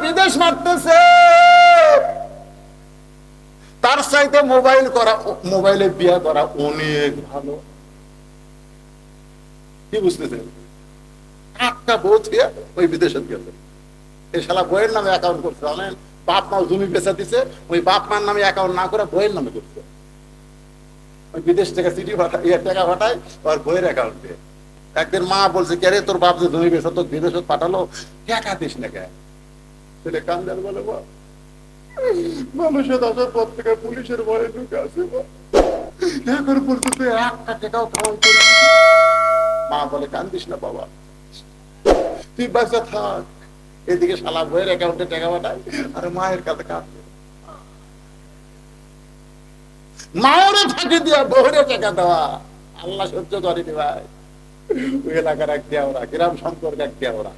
বিদেশ মারতেছে, তার চাইতে মোবাইলে বিয়ে করা অনেক ভালো। কি বুঝতেছেন? একটা বউ থেকে ওই বিদেশে গেছে, এই শালা বইয়ের নামে অ্যাকাউন্ট করছে, জানেন? বাপ মা জমি বেচা দিছে, ওই বাপ মার নামে অ্যাকাউন্ট না করে বইয়ের নামে করছে। ওই বিদেশ থেকে চিঠি টাকা পাঠায় ওর বইয়ের অ্যাকাউন্টে। একদিন মা বলছে, কে রে তোর বাপ যে জমি বেচা তোর বিদেশে পাঠালো, টাকা দিস না কে? ছেলে কান্দার বলে, মানুষের আসার পর থেকে পুলিশের ভয়ে ঢুকে আছে, এখন পর্যন্ত একটা টাকাও কামাই করে। মা বলে, কান্দিস না বাবা, তুই বাচ্চা থাক। এদিকে শালা বইয়ের অ্যাকাউন্টে টাকা পাঠায় আর মায়ের কাছে কাঁদছে। মায়ের ফাঁকি দিয়া বউরে টাকা দেওয়া আল্লাহ সহ্য করেনি ভাই। ওই এলাকার এক দেওয়া, গ্রাম সম্পর্ক এক দেওয়া।